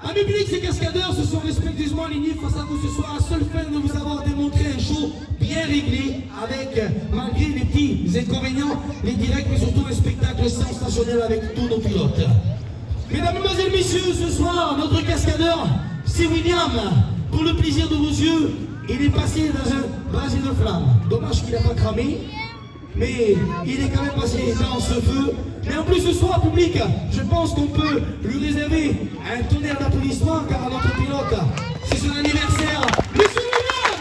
Amis publics et cascadeurs, se sont respectueusement alignés face à vous ce soir, à seule fin de vous avoir démontré un show bien réglé, avec, malgré les petits inconvénients, les directs, mais surtout un spectacle sensationnel avec tous nos pilotes. Mesdames, Mesdemoiselles, Messieurs, ce soir, notre cascadeur, c'est William. Pour le plaisir de vos yeux, il est passé dans un brasier de flamme. Dommage qu'il n'a pas cramé, mais il est quand même passé dans ce feu. Mais en plus, ce soir, public, je pense qu'on peut lui réserver un tonnerre d'applaudissements, car à notre pilote, c'est son anniversaire. Monsieur William!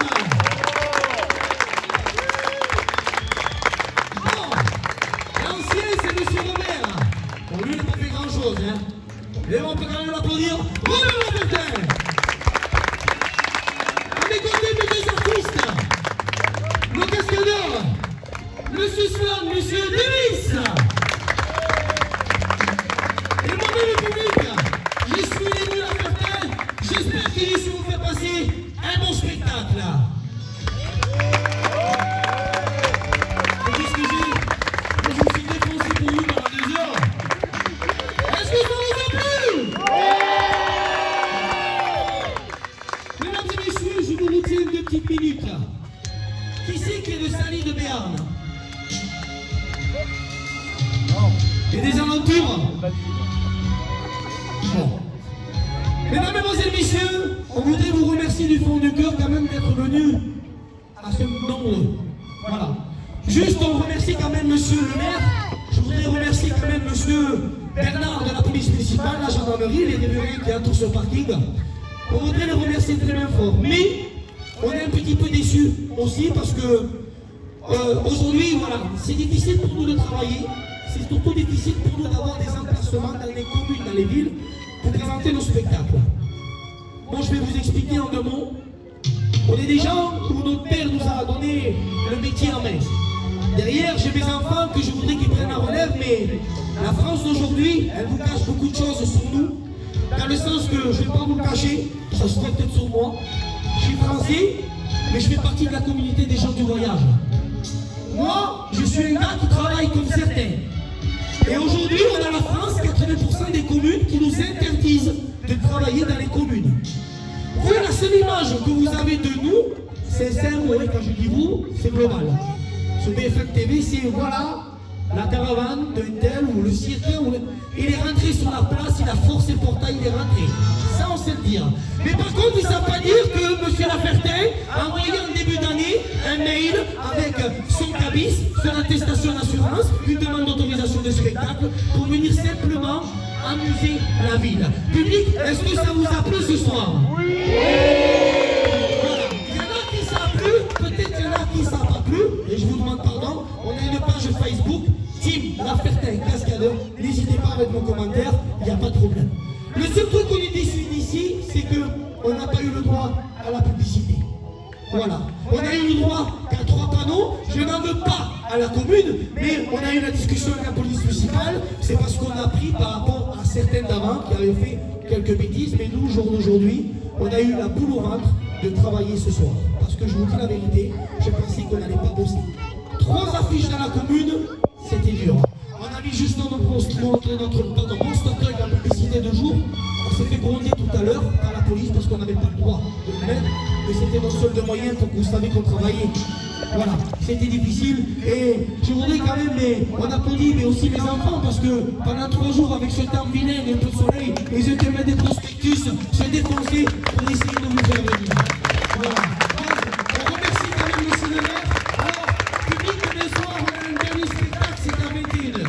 Bon, l'ancien, c'est Monsieur Robert. Bon, lui, il n'a pas fait grand-chose, hein. Mais on peut quand même l'applaudir. Bravo, Martin! Avec côté de deux artistes, nos cascadeurs, Monsieur Swan, Monsieur Davis. Et moi-même le public, je suis l'élu La Fertin. J'espère qu'il ici vous fait passer un bon spectacle. Et qu'est-ce que j'ai? Je me suis défoncé pour vous pendant 2 heures. Est-ce que ça vous a plu? Mesdames et messieurs, je vous retiens 2 petites minutes. Qui c'est qui est de Sally de Béarn? Et des alentours? Bon. Mesdames, Mesdemoiselles, Messieurs, on voudrait vous remercier du fond du cœur quand même d'être venus à ce nombre. Voilà. Juste, on remercie quand même Monsieur le maire. Je voudrais remercier quand même Monsieur Bernard de la police municipale, la gendarmerie, les délégués qui entourent ce parking. On voudrait les remercier très bien fort. Mais on est un petit peu déçus aussi parce que aujourd'hui, voilà, c'est difficile pour nous de travailler. C'est surtout difficile pour nous d'avoir des emplacements dans les communes, dans les villes, pour présenter nos spectacles. Bon, je vais vous expliquer en 2 mots. On est des gens où notre père nous a donné le métier en main. Derrière, j'ai mes enfants que je voudrais qu'ils prennent la relève, mais la France d'aujourd'hui, elle vous cache beaucoup de choses sur nous, dans le sens que, je ne vais pas vous le cacher, ça se voit peut-être sur moi, je suis français, mais je fais partie de la communauté des gens du voyage. Moi, je suis un gars qui travaille comme certains. Et aujourd'hui, on a la France, 80% des communes qui nous interdisent de travailler dans les communes. Vous, la seule image que vous avez de nous, c'est celle, vous voyez, quand je dis vous, c'est global. Sur BFM TV, c'est voilà, la caravane d'un tel ou le cirque, il est rentré sur la place, il a forcé le portail, il est rentré. Ça, on sait le dire. Mais par contre, ils ne savent pas dire que M. Lafertin a envoyé en début d'année un mail avec son cabis, son attestation d'assurance, une demande d'autorisation de spectacle pour venir simplement amuser la ville. Public, est-ce que ça vous a plu ce soir? Oui. Voilà. Il y en a qui ça a plu, peut-être il y en a qui ça n'a pas plu, et je vous demande pardon. On a une page Facebook, Team Lafertin Cascadeur. N'hésitez pas avec vos commentaires, il n'y a pas de problème. Le seul truc qu'on est déçu d'ici, c'est qu'on n'a pas eu le droit à la publicité. Voilà. On a eu le droit qu'à 3 panneaux. Je n'en veux pas à la commune, mais on a eu la discussion avec la police municipale. C'est parce qu'on a pris par rapport à certaines d'avant qui avaient fait quelques bêtises. Mais nous, au jour d'aujourd'hui, on a eu la boule au ventre de travailler ce soir. Parce que je vous dis la vérité, je pensais qu'on n'allait pas bosser. 3 affiches dans la commune, c'était dur. On a mis juste notre monster truck, la publicité de jour. On s'est fait gronder tout à l'heure par la police parce qu'on n'avait pas le droit de le mettre. Mais c'était notre seul moyen pour que vous saviez qu'on travaillait. Voilà, c'était difficile. Et je voudrais quand même, on applaudit, mais aussi mes enfants, parce que pendant 3 jours, avec ce temps vilain et un peu de soleil, ils étaient mettre des prospectus, se défoncer pour essayer de nous faire venir. Voilà. On remercie quand même monsieur le maire. Alors, public, demain soir, on a un dernier spectacle, c'est à 21h.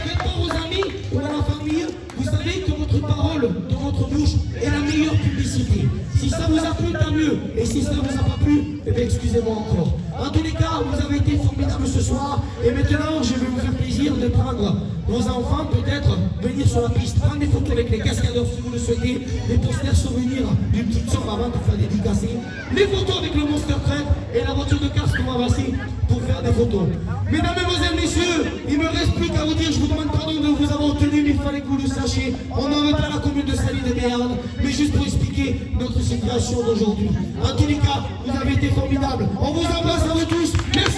Faites pas aux amis ou à la famille, vous savez que votre parole de votre bouche est la meilleure publicité. Si ça vous a plu, tant mieux. Et si ça ne vous a pas plu, eh bien excusez-moi encore. En tous les cas, vous avez été formidables ce soir. Et maintenant, je vais vous faire plaisir de prendre vos enfants, peut-être venir sur la piste, prendre des photos avec les cascadeurs si vous le souhaitez, des posters souvenirs d'une petite somme avant de faire dédicacer, les photos avec le Monster Truck et la voiture de casse qu'on va passer pour faire des photos. Mesdames, Mesdemoiselles, Messieurs, il ne me reste plus qu'à vous dire, je vous demande pardon de vous avoir tenu, mais il fallait que vous le sachiez. On n'en veut pas la commune de Sally de Béarn, mais juste pour expliquer notre situation d'aujourd'hui. En tous les cas, vous avez été formidables. On vous embrasse à vous tous. Merci.